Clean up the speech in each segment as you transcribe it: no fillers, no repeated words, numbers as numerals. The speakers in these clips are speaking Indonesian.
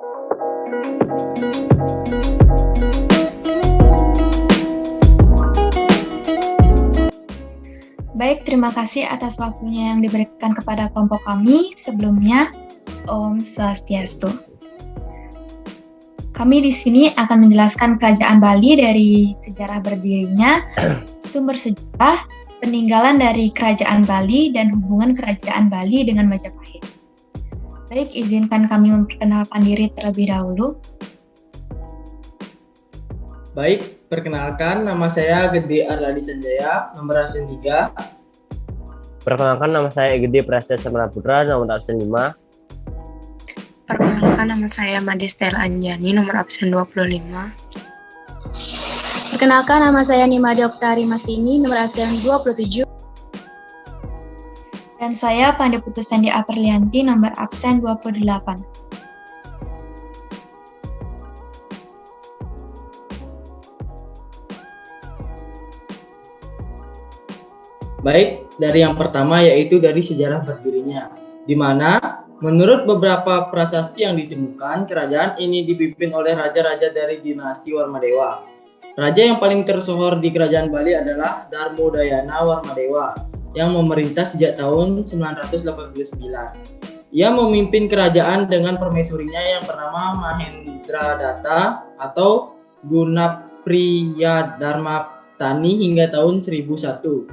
Baik, terima kasih atas waktunya yang diberikan kepada kelompok kami. Sebelumnya, Om Swastiastu. Kami di sini akan menjelaskan Kerajaan Bali dari sejarah berdirinya, sumber sejarah, peninggalan dari Kerajaan Bali, dan hubungan Kerajaan Bali dengan Majapahit. Baik, izinkan kami memperkenalkan diri terlebih dahulu. Baik, perkenalkan, nama saya Gede Arladi Sanjaya, nomor absen 3. Perkenalkan, nama saya Gede Prasetya Semaraputra, nomor absen 5. Perkenalkan, nama saya Made Stella Anjani, nomor absen 25. Perkenalkan, nama saya Nimade Oktari Mastini, nomor absen 27. Dan saya Pandey Putus Sandi Aperlianti, nomor absen 28. Baik, dari yang pertama yaitu dari sejarah berdirinya, di mana menurut beberapa prasasti yang ditemukan, kerajaan ini dipimpin oleh raja-raja dari dinasti Warmadewa. Raja yang paling tersohor di kerajaan Bali adalah Darmodayana Warmadewa yang memerintah sejak tahun 989. Ia memimpin kerajaan dengan permaisurinya yang bernama Mahendradatta atau Gunapriya Darmatani hingga tahun 1001.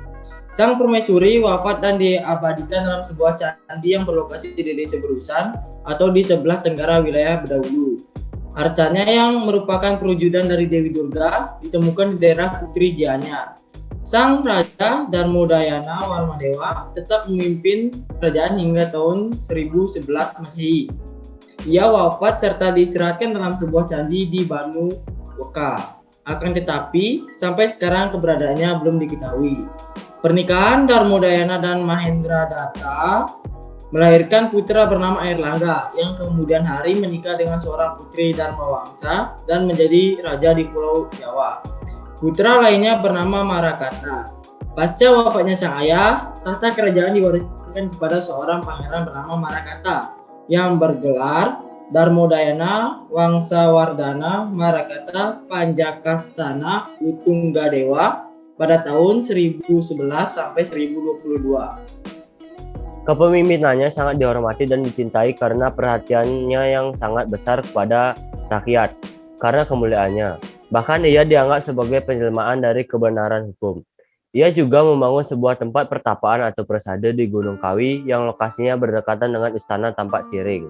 Sang permaisuri wafat dan diabadikan dalam sebuah candi yang berlokasi di Desa Berusan atau di sebelah tenggara wilayah Bedahulu. Arcanya yang merupakan perwujudan dari Dewi Durga ditemukan di daerah Putri Gianyar. Sang Raja Darmodayana Warmadewa tetap memimpin kerajaan hingga tahun 1011 Masehi. Ia wafat serta diistirahatkan dalam sebuah candi di Banu Weka. Akan tetapi, sampai sekarang keberadaannya belum diketahui. Pernikahan Darmodayana dan Mahendradatta melahirkan putra bernama Airlangga yang kemudian hari menikah dengan seorang putri Dharmawangsa dan menjadi raja di Pulau Jawa. Putra lainnya bernama Marakata. Pasca wafatnya sang ayah, tahta kerajaan diwariskan kepada seorang pangeran bernama Marakata yang bergelar Darmodayana Wangsawardhana Marakata Panjakastana Utunggadewa pada tahun 1011 sampai 1022. Kepemimpinannya sangat dihormati dan dicintai karena perhatiannya yang sangat besar kepada rakyat, karena kemuliaannya. Bahkan ia dianggap sebagai penjelmaan dari kebenaran hukum. Ia juga membangun sebuah tempat pertapaan atau persada di Gunung Kawi yang lokasinya berdekatan dengan Istana Tampak Siring.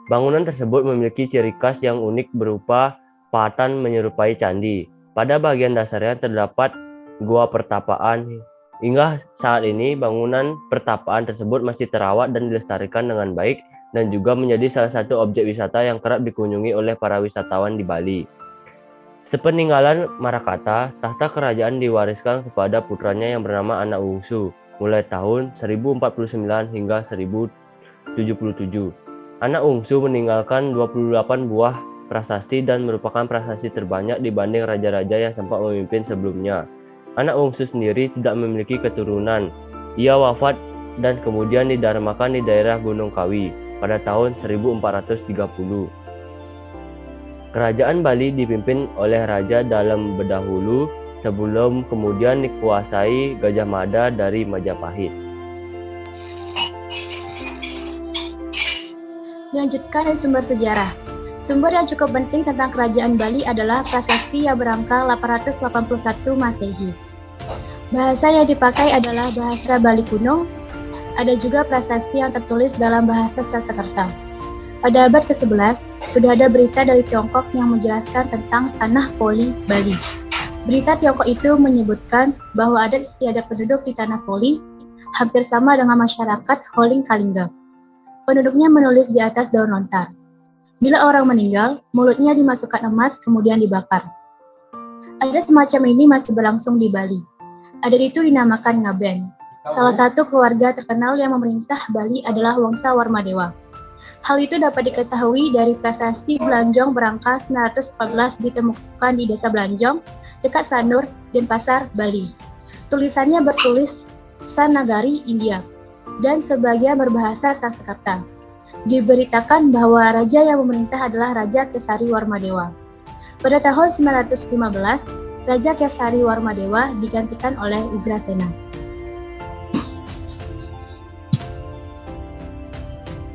Bangunan tersebut memiliki ciri khas yang unik berupa pahatan menyerupai candi. Pada bagian dasarnya terdapat gua pertapaan. Hingga saat ini bangunan pertapaan tersebut masih terawat dan dilestarikan dengan baik dan juga menjadi salah satu objek wisata yang kerap dikunjungi oleh para wisatawan di Bali. Sepeninggalan Marakata, tahta kerajaan diwariskan kepada putranya yang bernama Anak Wungsu mulai tahun 1049 hingga 1077. Anak Wungsu meninggalkan 28 buah prasasti dan merupakan prasasti terbanyak dibanding raja-raja yang sempat memimpin sebelumnya. Anak Wungsu sendiri tidak memiliki keturunan. Ia wafat dan kemudian didharmakan di daerah Gunung Kawi pada tahun 1430. Kerajaan Bali dipimpin oleh Raja dalam Bedahulu sebelum kemudian dikuasai Gajah Mada dari Majapahit. Dilanjutkan dari sumber sejarah. Sumber yang cukup penting tentang Kerajaan Bali adalah prasasti yang berangka 881 Masehi. Bahasa yang dipakai adalah bahasa Bali kuno. Ada juga prasasti yang tertulis dalam bahasa Sanskerta. Pada abad ke-11, sudah ada berita dari Tiongkok yang menjelaskan tentang tanah Poli Bali. Berita Tiongkok itu menyebutkan bahwa adat istiadat penduduk di tanah Poli hampir sama dengan masyarakat Holing Kalingga. Penduduknya menulis di atas daun lontar. Bila orang meninggal, mulutnya dimasukkan emas kemudian dibakar. Adat semacam ini masih berlangsung di Bali. Adat itu dinamakan ngaben. Salah satu keluarga terkenal yang memerintah Bali adalah Wangsa Warmadewa. Hal itu dapat diketahui dari prasasti Belanjong berangka 914 ditemukan di Desa Belanjong, dekat Sanur, Denpasar, Bali. Tulisannya bertulis Sanagari, India, dan sebagian berbahasa Sanskerta. diberitakan bahwa raja yang memerintah adalah Raja Kesari Warmadewa. Pada tahun 915, Raja Kesari Warmadewa digantikan oleh Ugrasena.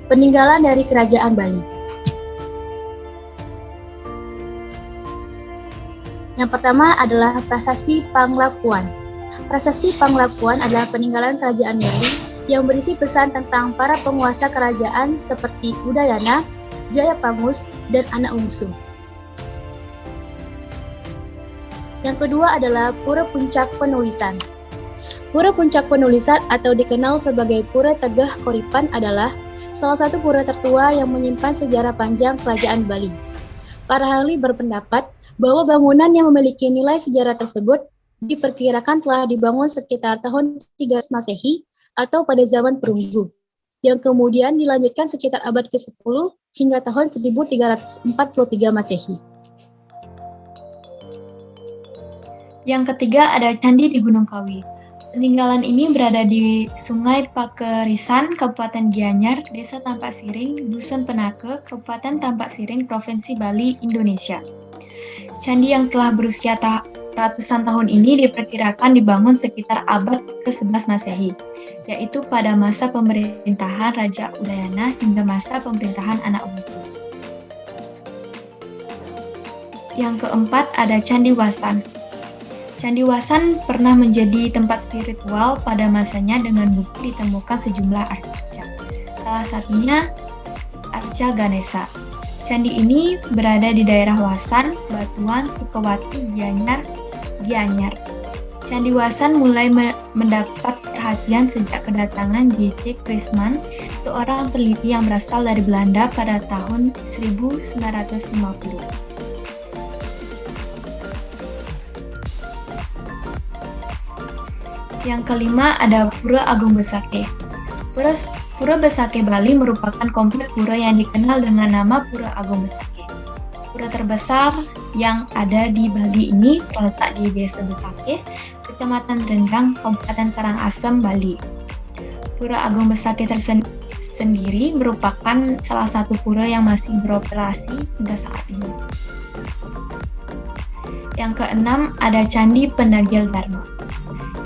Peninggalan dari Kerajaan Bali. Yang pertama adalah Prasasti Panglapuan. Prasasti Panglapuan adalah peninggalan Kerajaan Bali yang berisi pesan tentang para penguasa kerajaan seperti Udayana, Jayapangus, dan anak Ungsu. Yang kedua adalah Pura Puncak Penulisan. Pura Puncak Penulisan atau dikenal sebagai Pura Tegah Koripan adalah salah satu pura tertua yang menyimpan sejarah panjang Kerajaan Bali. Para ahli berpendapat bahwa bangunan yang memiliki nilai sejarah tersebut diperkirakan telah dibangun sekitar tahun 300 Masehi atau pada zaman perunggu, yang kemudian dilanjutkan sekitar abad ke-10 hingga tahun 1343 Masehi. Yang ketiga ada Candi di Gunung Kawi. Peninggalan ini berada di Sungai Pakerisan, Kabupaten Gianyar, Desa Tampak Siring, Dusun Penake, Kabupaten Tampak Siring, Provinsi Bali, Indonesia. Candi yang telah berusia ratusan tahun ini diperkirakan dibangun sekitar abad ke-11 Masehi, yaitu pada masa pemerintahan Raja Udayana hingga masa pemerintahan anak Ungsu. Yang keempat ada Candi Wasan. Candi Wasan pernah menjadi tempat spiritual pada masanya dengan bukti ditemukan sejumlah arca. Salah satunya Arca Ganesha. Candi ini berada di daerah Wasan, Batuan, Sukawati, Gianyar. Candi Wasan mulai mendapat perhatian sejak kedatangan J.T. Chrisman, seorang peneliti yang berasal dari Belanda pada tahun 1950. Yang kelima ada Pura Agung Besakeh. Pura Besakeh Bali merupakan kompleks pura yang dikenal dengan nama Pura Agung Besakeh. Pura terbesar yang ada di Bali ini terletak di Desa Besakeh, Kecamatan Rendang, Kabupaten Karangasem, Bali. Pura Agung Besakeh sendiri merupakan salah satu pura yang masih beroperasi hingga saat ini. Yang keenam ada Candi Penagel Dharma.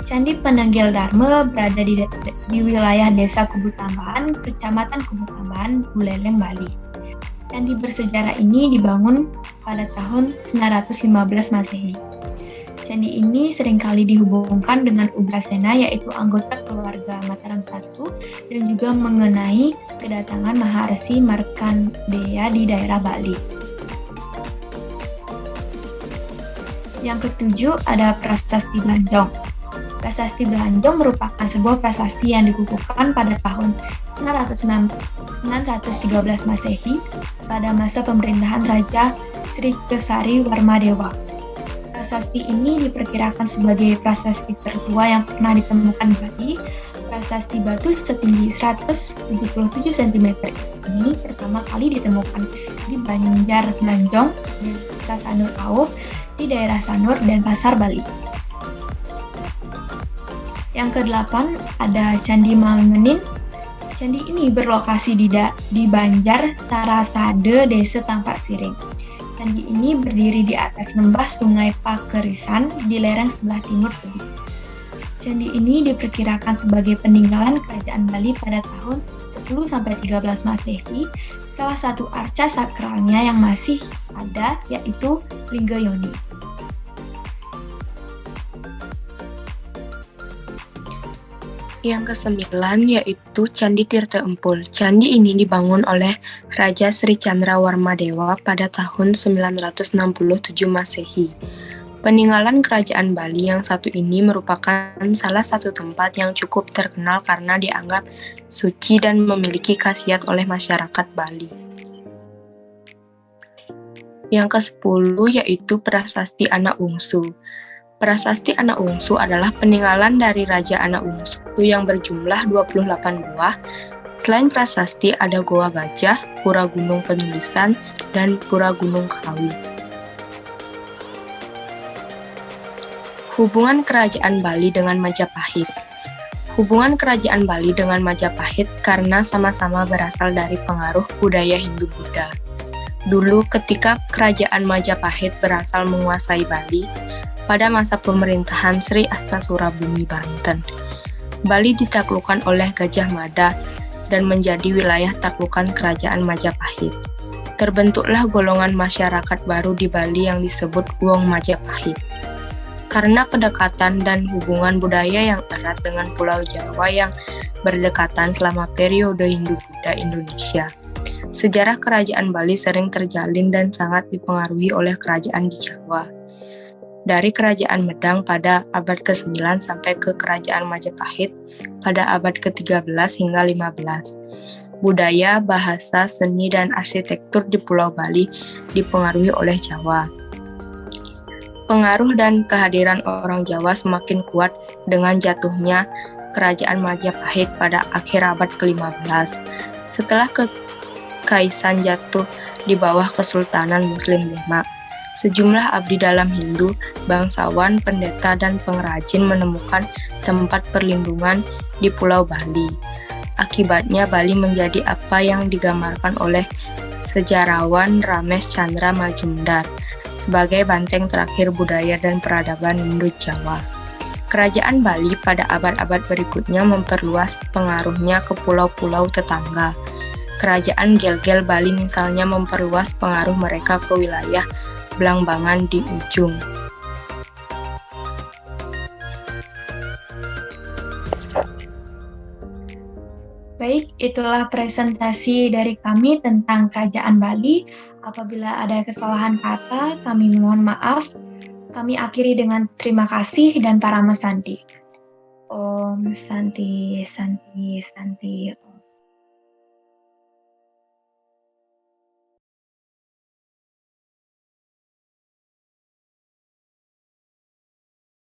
Candi Penagel Dharma berada di wilayah Desa Kubu Tambahan, Kecamatan Kubu Tambahan, Buleleng, Bali. Candi bersejarah ini dibangun pada tahun 915 Masehi. Candi ini seringkali dihubungkan dengan Ugrasena, yaitu anggota keluarga Mataram I, dan juga mengenai kedatangan Maharsi Markandeya di daerah Bali. Yang ketujuh ada Prasasti Blanjong. Prasasti Blanjong merupakan sebuah prasasti yang dikukuhkan pada tahun 913 Masehi pada masa pemerintahan Raja Sri Kesari Warmadewa. Prasasti ini diperkirakan sebagai prasasti tertua yang pernah ditemukan di Bali. Prasasti batu setinggi 177 cm ini pertama kali ditemukan di Banjar Blanjong, Desa Sanur Auh, di daerah Sanur dan Pasar, Bali. Yang kedelapan ada Candi Mangenin. Candi ini berlokasi di Banjar Sarasade, Desa Tampak Siring. Candi ini berdiri di atas lembah Sungai Pakerisan di lereng sebelah timur tebing. Candi ini diperkirakan sebagai peninggalan Kerajaan Bali pada tahun 10-13 Masehi. Salah satu arca sakralnya yang masih ada yaitu Lingga Yoni. Yang kesembilan yaitu Candi Tirta Empul. Candi ini dibangun oleh Raja Sri Chandra Warmadewa pada tahun 967 Masehi. Peninggalan Kerajaan Bali yang satu ini merupakan salah satu tempat yang cukup terkenal karena dianggap suci dan memiliki khasiat oleh masyarakat Bali. Yang ke-10 yaitu Prasasti Anak Ungsu. Prasasti Anak Ungsu adalah peninggalan dari Raja Anak Ungsu yang berjumlah 28 buah. Selain prasasti ada Goa Gajah, Pura Gunung Penulisan, dan Pura Gunung Kawi. Hubungan Kerajaan Bali dengan Majapahit. Hubungan kerajaan Bali dengan Majapahit karena sama-sama berasal dari pengaruh budaya Hindu-Buddha. Dulu ketika kerajaan Majapahit berasal menguasai Bali, pada masa pemerintahan Sri Astasura Bumi Banten, Bali ditaklukkan oleh Gajah Mada dan menjadi wilayah taklukan kerajaan Majapahit. Terbentuklah golongan masyarakat baru di Bali yang disebut Wong Majapahit. Karena kedekatan dan hubungan budaya yang erat dengan Pulau Jawa yang berdekatan selama periode Hindu-Buddha Indonesia, sejarah kerajaan Bali sering terjalin dan sangat dipengaruhi oleh kerajaan di Jawa. Dari kerajaan Medang pada abad ke-9 sampai ke kerajaan Majapahit pada abad ke-13 hingga 15. Budaya, bahasa, seni, dan arsitektur di Pulau Bali dipengaruhi oleh Jawa. Pengaruh dan kehadiran orang Jawa semakin kuat dengan jatuhnya kerajaan Majapahit pada akhir abad ke-15. Setelah kekaisaran jatuh di bawah Kesultanan Muslim Demak, sejumlah abdi dalam Hindu, bangsawan, pendeta, dan pengrajin menemukan tempat perlindungan di Pulau Bali. Akibatnya Bali menjadi apa yang digambarkan oleh sejarawan Rames Chandra Majumdar sebagai benteng terakhir budaya dan peradaban Indo-Jawa. Kerajaan Bali pada abad-abad berikutnya memperluas pengaruhnya ke pulau-pulau tetangga. Kerajaan Gel-Gel Bali misalnya memperluas pengaruh mereka ke wilayah Blambangan di ujung. Baik, itulah presentasi dari kami tentang Kerajaan Bali. Apabila ada kesalahan kata, kami mohon maaf. Kami akhiri dengan terima kasih dan Parama Santi. Om Santi, Santi, Santi.